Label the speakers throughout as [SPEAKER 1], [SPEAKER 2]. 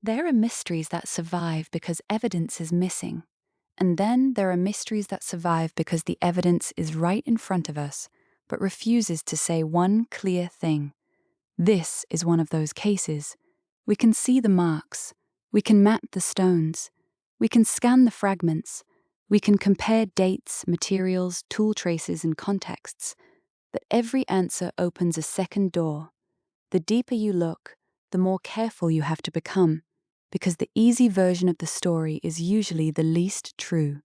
[SPEAKER 1] There are mysteries that survive because evidence is missing. And then there are mysteries that survive because the evidence is right in front of us, but refuses to say one clear thing. This is one of those cases. We can see the marks. We can map the stones. We can scan the fragments. We can compare dates, materials, tool traces, and contexts. But every answer opens a second door. The deeper you look, the more careful you have to become, because the easy version of the story is usually the least true.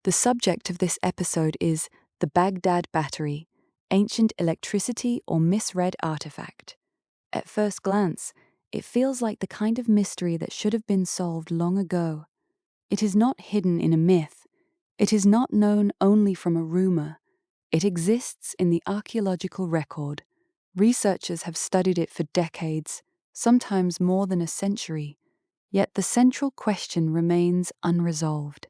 [SPEAKER 1] The subject of this episode is the Baghdad Battery, ancient electricity or misread artifact. At first glance, it feels like the kind of mystery that should have been solved long ago. It is not hidden in a myth. It is not known only from a rumor. It exists in the archaeological record. Researchers have studied it for decades, sometimes more than a century. Yet the central question remains unresolved.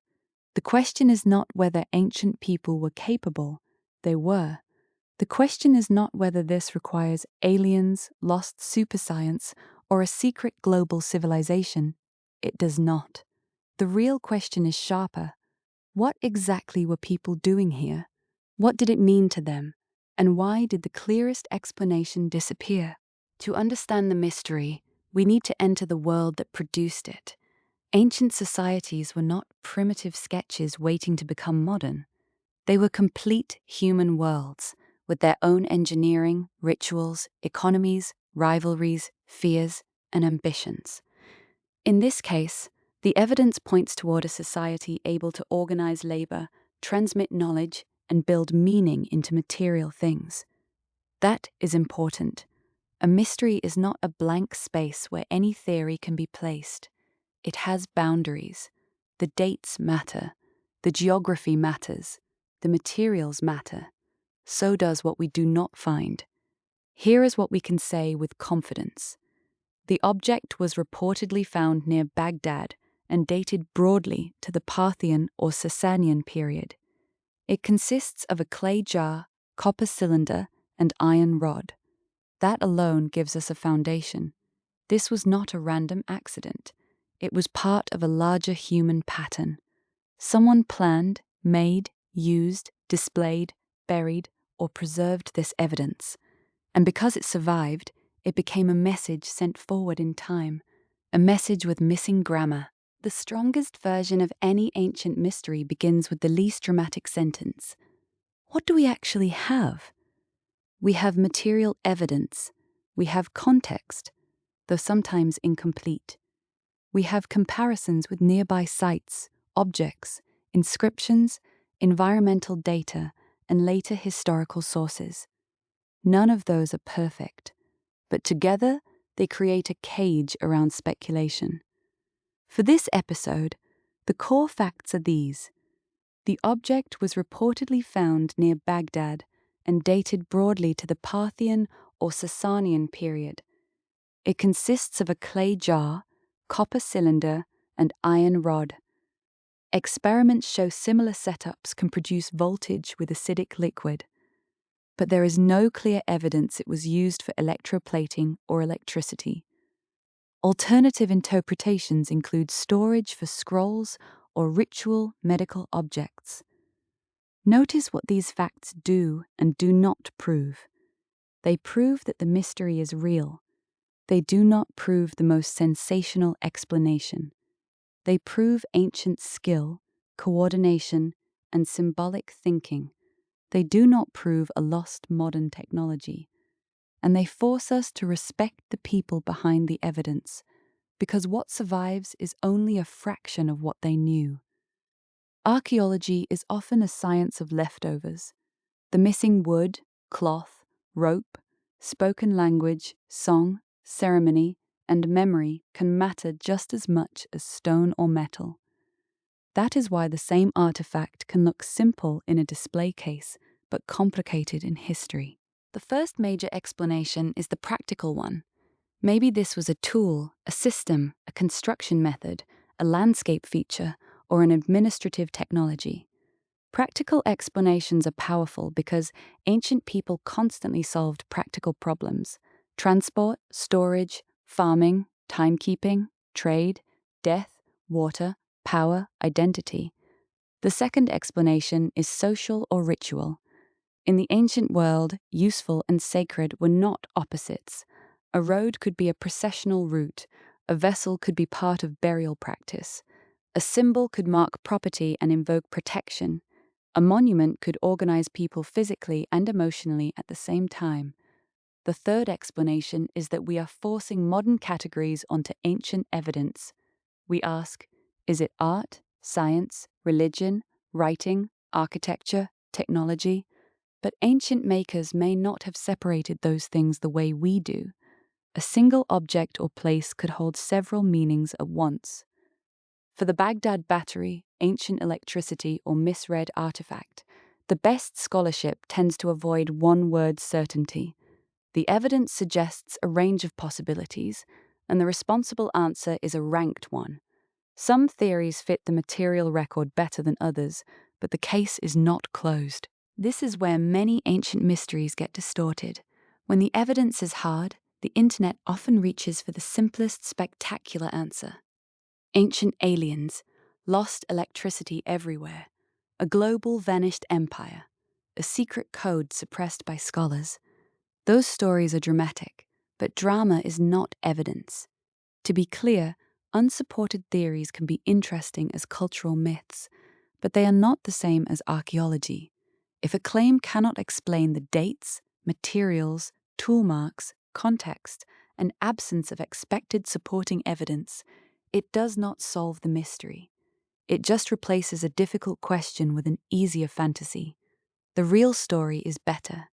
[SPEAKER 1] The question is not whether ancient people were capable. They were. The question is not whether this requires aliens, lost superscience, or a secret global civilization. It does not. The real question is sharper. What exactly were people doing here? What did it mean to them? And why did the clearest explanation disappear? To understand the mystery, we need to enter the world that produced it. Ancient societies were not primitive sketches waiting to become modern. They were complete human worlds, with their own engineering, rituals, economies, rivalries, fears, and ambitions. In this case, the evidence points toward a society able to organize labor, transmit knowledge, and build meaning into material things. That is important. A mystery is not a blank space where any theory can be placed. It has boundaries. The dates matter. The geography matters. The materials matter. So does what we do not find. Here is what we can say with confidence. The object was reportedly found near Baghdad and dated broadly to the Parthian or Sasanian period. It consists of a clay jar, copper cylinder, and iron rod. That alone gives us a foundation. This was not a random accident. It was part of a larger human pattern. Someone planned, made, used, displayed, buried, or preserved this evidence. And because it survived, it became a message sent forward in time, a message with missing grammar. The strongest version of any ancient mystery begins with the least dramatic sentence. What do we actually have? We have material evidence. We have context, though sometimes incomplete. We have comparisons with nearby sites, objects, inscriptions, environmental data, and later historical sources. None of those are perfect, but together they create a cage around speculation. For this episode, the core facts are these. The object was reportedly found near Baghdad and dated broadly to the Parthian or Sasanian period. It consists of a clay jar, copper cylinder, and iron rod. Experiments show similar setups can produce voltage with acidic liquid, but there is no clear evidence it was used for electroplating or electricity. Alternative interpretations include storage for scrolls or ritual medical objects. Notice what these facts do and do not prove. They prove that the mystery is real. They do not prove the most sensational explanation. They prove ancient skill, coordination, and symbolic thinking. They do not prove a lost modern technology. And they force us to respect the people behind the evidence, because what survives is only a fraction of what they knew. Archaeology is often a science of leftovers. The missing wood, cloth, rope, spoken language, song, ceremony, and memory can matter just as much as stone or metal. That is why the same artifact can look simple in a display case, but complicated in history. The first major explanation is the practical one. Maybe this was a tool, a system, a construction method, a landscape feature, or an administrative technology. Practical explanations are powerful because ancient people constantly solved practical problems: transport, storage, farming, timekeeping, trade, death, water, power, identity. The second explanation is social or ritual. In the ancient world, useful and sacred were not opposites. A road could be a processional route, a vessel could be part of burial practice, a symbol could mark property and invoke protection, a monument could organize people physically and emotionally at the same time. The third explanation is that we are forcing modern categories onto ancient evidence. We ask, is it art, science, religion, writing, architecture, technology? But ancient makers may not have separated those things the way we do. A single object or place could hold several meanings at once. For the Baghdad Battery, ancient electricity, or Misread Artifact, the best scholarship tends to avoid one-word certainty. The evidence suggests a range of possibilities, and the responsible answer is a ranked one. Some theories fit the material record better than others, but the case is not closed. This is where many ancient mysteries get distorted. When the evidence is hard, the internet often reaches for the simplest, spectacular answer. Ancient aliens, lost electricity everywhere, a global vanished empire, a secret code suppressed by scholars. Those stories are dramatic, but drama is not evidence. To be clear, unsupported theories can be interesting as cultural myths, but they are not the same as archaeology. If a claim cannot explain the dates, materials, tool marks, context, and absence of expected supporting evidence, it does not solve the mystery. It just replaces a difficult question with an easier fantasy. The real story is better.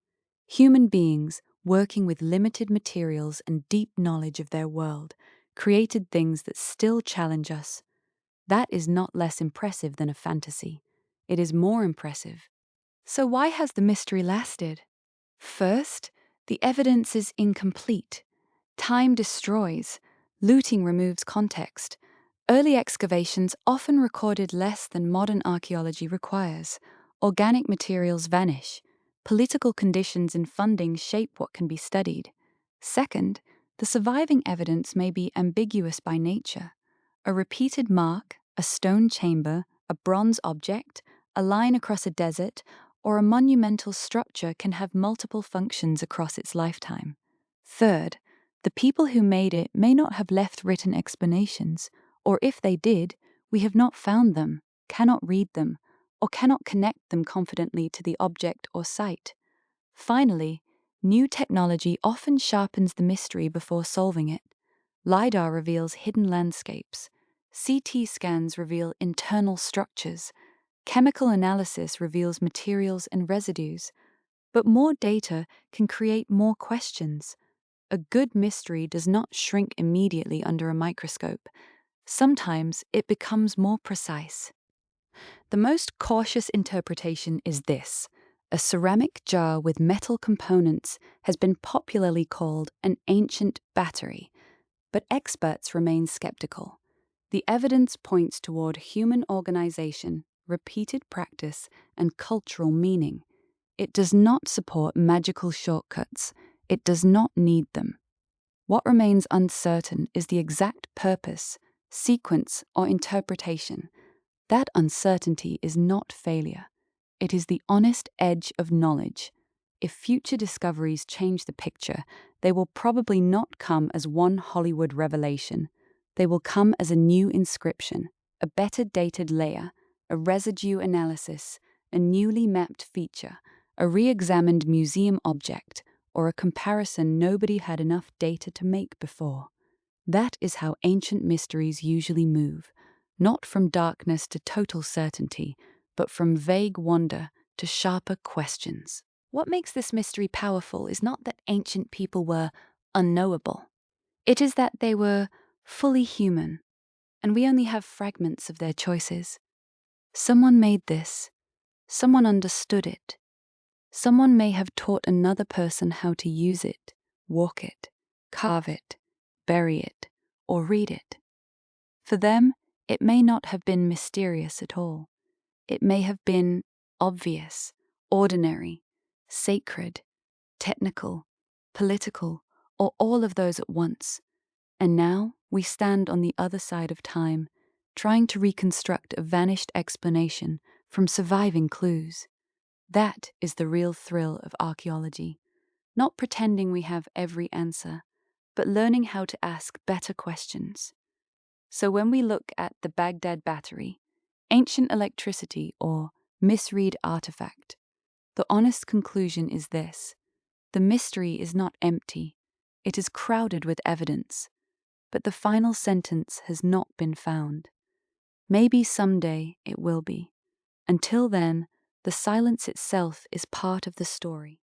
[SPEAKER 1] Human beings, working with limited materials and deep knowledge of their world, created things that still challenge us. That is not less impressive than a fantasy. It is more impressive. So why has the mystery lasted? First, the evidence is incomplete. Time destroys. Looting removes context. Early excavations often recorded less than modern archaeology requires. Organic materials vanish. Political conditions and funding shape what can be studied. Second, the surviving evidence may be ambiguous by nature. A repeated mark, a stone chamber, a bronze object, a line across a desert, or a monumental structure can have multiple functions across its lifetime. Third, the people who made it may not have left written explanations, or if they did, we have not found them, cannot read them, or cannot connect them confidently to the object or site. Finally, new technology often sharpens the mystery before solving it. LiDAR reveals hidden landscapes. CT scans reveal internal structures. Chemical analysis reveals materials and residues. But more data can create more questions. A good mystery does not shrink immediately under a microscope. Sometimes it becomes more precise. The most cautious interpretation is this. A ceramic jar with metal components has been popularly called an ancient battery, but experts remain skeptical. The evidence points toward human organization, repeated practice, and cultural meaning. It does not support magical shortcuts. It does not need them. What remains uncertain is the exact purpose, sequence, or interpretation. That uncertainty is not failure. It is the honest edge of knowledge. If future discoveries change the picture, they will probably not come as one Hollywood revelation. They will come as a new inscription, a better dated layer, a residue analysis, a newly mapped feature, a re-examined museum object, or a comparison nobody had enough data to make before. That is how ancient mysteries usually move, not from darkness to total certainty, but from vague wonder to sharper questions. What makes this mystery powerful is not that ancient people were unknowable. It is that they were fully human, and we only have fragments of their choices. Someone made this. Someone understood it. Someone may have taught another person how to use it, walk it, carve it, bury it, or read it. For them, it may not have been mysterious at all. It may have been obvious, ordinary, sacred, technical, political, or all of those at once. And now we stand on the other side of time, trying to reconstruct a vanished explanation from surviving clues. That is the real thrill of archaeology. Not pretending we have every answer, but learning how to ask better questions. So when we look at the Baghdad Battery, ancient electricity, or Misread Artifact, the honest conclusion is this: the mystery is not empty, it is crowded with evidence, but the final sentence has not been found. Maybe someday it will be. Until then, the silence itself is part of the story.